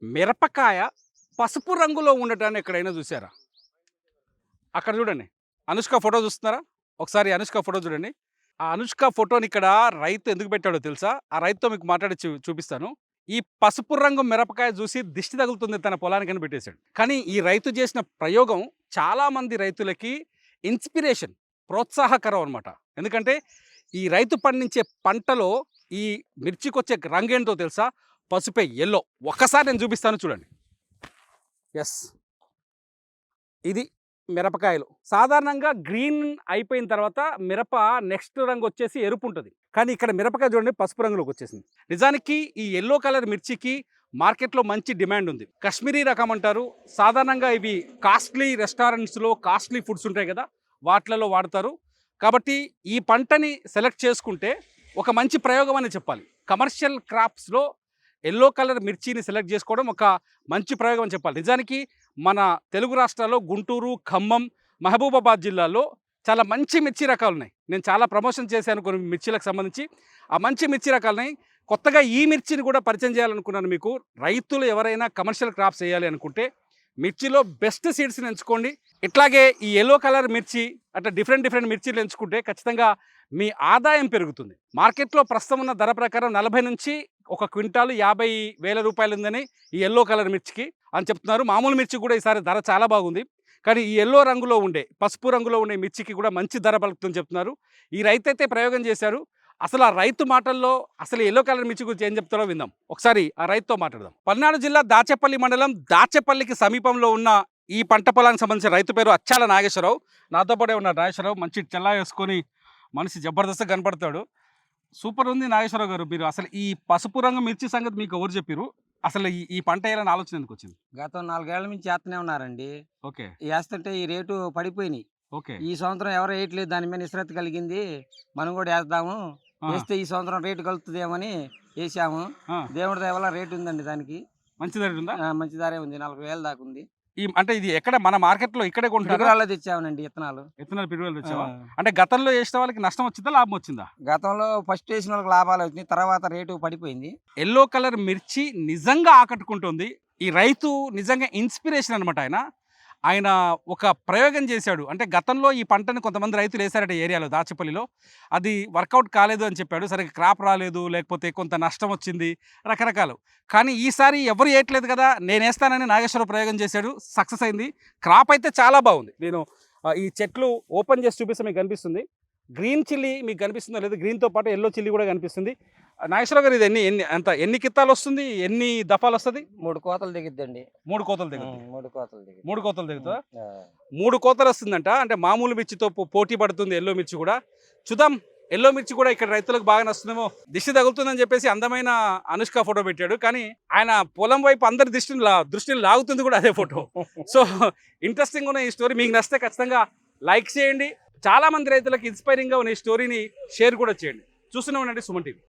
మిరపకాయ పసుపు రంగులో ఉండటాన్ని ఎక్కడైనా చూసారా? అక్కడ చూడండి. అనుష్క ఫోటో చూస్తున్నారా? ఒకసారి అనుష్క ఫోటో చూడండి. ఆ అనుష్క ఫోటోని ఇక్కడ రైతు ఎందుకు పెట్టాడో తెలుసా? ఆ రైతుతో మీకు మాట్లాడి చూపిస్తాను. ఈ పసుపు రంగు మిరపకాయ చూసి దిష్టి తగులుతుంది తన పొలానికని పెట్టేశాడు. కానీ ఈ రైతు చేసిన ప్రయోగం చాలామంది రైతులకి ఇన్స్పిరేషన్, ప్రోత్సాహకరం అనమాట. ఎందుకంటే ఈ రైతు పండించే పంటలో ఈ మిర్చికొచ్చే రంగేంటో తెలుసా? పసుపే, ఎల్లో. ఒక్కసారి నేను చూపిస్తాను చూడండి. ఎస్, ఇది మిరపకాయలు. సాధారణంగా గ్రీన్ అయిపోయిన తర్వాత మిరప నెక్స్ట్ రంగు వచ్చేసి ఎరుపు ఉంటుంది. కానీ ఇక్కడ మిరపకాయ చూడండి పసుపు రంగులోకి వచ్చేసింది. నిజానికి ఈ ఎల్లో కలర్ మిర్చికి మార్కెట్లో మంచి డిమాండ్ ఉంది. కాశ్మీరీ రకం అంటారు. సాధారణంగా ఇవి కాస్ట్లీ రెస్టారెంట్స్లో కాస్ట్లీ ఫుడ్స్ ఉంటాయి కదా, వాటిలలో వాడతారు. కాబట్టి ఈ పంటని సెలెక్ట్ చేసుకుంటే ఒక మంచి ప్రయోగం అని చెప్పాలి. కమర్షియల్ క్రాప్స్లో ఎల్లో కలర్ మిర్చిని సెలెక్ట్ చేసుకోవడం ఒక మంచి ప్రయోగం అని చెప్పాలి. నిజానికి మన తెలుగు రాష్ట్రాల్లో గుంటూరు, ఖమ్మం, మహబూబాబాద్ జిల్లాల్లో చాలా మంచి మిర్చి రకాలు ఉన్నాయి. నేను చాలా ప్రమోషన్ చేశాను కొన్ని మిర్చిలకు సంబంధించి. ఆ మంచి మిర్చి రకాలున్నాయి. కొత్తగా ఈ మిర్చిని కూడా పరిచయం చేయాలనుకున్నాను మీకు. రైతులు ఎవరైనా కమర్షియల్ క్రాప్స్ వేయాలి అనుకుంటే మిర్చిలో బెస్ట్ సీడ్స్ని ఎంచుకోండి. ఇట్లాగే ఈ ఎల్లో కలర్ మిర్చి అట్లా డిఫరెంట్ మిర్చీలు ఎంచుకుంటే ఖచ్చితంగా మీ ఆదాయం పెరుగుతుంది. మార్కెట్లో ప్రస్తుతం ఉన్న ధర ప్రకారం 40 నుంచి ఒక క్వింటాలు 50,000 రూపాయలు ఉందని ఈ ఎల్లో కలర్ మిర్చికి అని చెప్తున్నారు. మామూలు మిర్చి కూడా ఈసారి ధర చాలా బాగుంది. కానీ ఈ ఎల్లో రంగులో ఉండే, పసుపు రంగులో ఉండే మిర్చికి కూడా మంచి ధర పలుకుతుందని చెప్తున్నారు. ఈ రైతు అయితే ప్రయోగం చేశారు. అసలు ఆ రైతు మాటల్లో అసలు ఎల్లో కలర్ మిర్చి గురించి ఏం చెప్తారో విందాం. ఒకసారి ఆ రైతుతో మాట్లాడదాం. పల్నాడు జిల్లా దాచేపల్లి మండలం దాచేపల్లికి సమీపంలో ఉన్న ఈ పంట పొలానికి సంబంధించిన రైతు పేరు అచ్చాల నాగేశ్వరరావు. నాతో పాటే ఉన్నారు నాగేశ్వరరావు. మంచి చెల్లా వేసుకొని మనిషి జబర్దస్త్గా కనపడతాడు. సూపర్ ఉంది నాగేశ్వరరావు గారు. మీరు అసలు ఈ పసుపు రంగు మిర్చి సంగతి మీకు ఎవరు చెప్పారు? అసలు ఈ పంట వేయాలని ఆలోచన ఎందుకు వచ్చింది? గతం 4 ఏళ్ల నుంచి చేస్తూనే ఉన్నారండి. ఓకే. వేస్తుంటే ఈ రేటు పడిపోయినాయి. ఓకే. ఈ సంవత్సరం ఎవరు వేయట్లేదు. దాని మీద నిశ్రద్ధ కలిగింది. మనం కూడా వేద్దాము. వేస్తే ఈ సంవత్సరం రేటు కలుగుతుందేమని వేసాము. దేవుడి దయ వల్ల రేటు ఉందండి దానికి. మంచి ధర ఉందా? మంచి ధరే ఉంది. 40,000 దాకా ఉంది. అంటే ఇది ఎక్కడ మన మార్కెట్లో ఇక్కడే కొంటారా? పిడుగురాళ్ళలో తెచ్చామనండి విత్తనాలు. పిడుగురాళ్ళు తెచ్చావా? అంటే గతంలో వేసిన వాళ్ళకి నష్టం వచ్చిందా, లాభం వచ్చిందా? గతంలో ఫస్ట్ వేసిన వాళ్ళకి లాభాలు వచ్చినాయి. తర్వాత రేటు పడిపోయింది. ఎల్లో కలర్ మిర్చి నిజంగా ఆకట్టుకుంటుంది. ఈ రైతు నిజంగా ఇన్స్పిరేషన్ అనమాట. ఆయన ఒక ప్రయోగం చేశాడు. అంటే గతంలో ఈ పంటని కొంతమంది రైతులు వేశారట ఏరియాలో, దాచేపల్లిలో. అది వర్కౌట్ కాలేదు అని చెప్పాడు. సరిగ్గా క్రాప్ రాలేదు, లేకపోతే కొంత నష్టం వచ్చింది, రకరకాలు. కానీ ఈసారి ఎవరు వేయట్లేదు కదా, నేను వేస్తానని నాగేశ్వరరావు ప్రయోగం చేశాడు. సక్సెస్ అయింది. క్రాప్ అయితే చాలా బాగుంది. నేను ఈ చెట్లు ఓపెన్ చేసి చూపిస్తే మీకు కనిపిస్తుంది. గ్రీన్ చిల్లీ మీకు కనిపిస్తుందో లేదు, గ్రీన్తో పాటు ఎల్లో చిల్లీ కూడా కనిపిస్తుంది. నాగేశ్వరరావు గారు, ఇది ఎన్ని కిత్తాలు వస్తుంది, ఎన్ని దఫాలు వస్తుంది? 3 కోతలు దిగుద్దండి. 3 కోతలు దిగుతుంది. 3 కోతలు దిగుతుంది. 3 కోతలు దిగుతుందా? 3 కోతలు వస్తుందంట. అంటే మామూలు మిర్చితో పోటీ పడుతుంది ఎల్లో మిర్చి కూడా. చూద్దాం, ఎల్లో మిర్చి కూడా ఇక్కడ రైతులకు బాగా నస్తుందేమో. దిష్టి తగులుతుందని చెప్పేసి అందమైన అనుష్క ఫోటో పెట్టాడు. కానీ ఆయన పొలం వైపు అందరి దృష్టిని లాగుతుంది కూడా అదే ఫోటో. సో ఇంట్రెస్టింగ్ ఉన్న ఈ స్టోరీ మీకు నచ్చితే ఖచ్చితంగా లైక్ చేయండి. చాలా మంది రైతులకు ఇన్స్పైరింగ్గా ఉన్న ఈ స్టోరీని షేర్ కూడా చేయండి. చూస్తూనే ఉండండి సుమన్ టీవీ.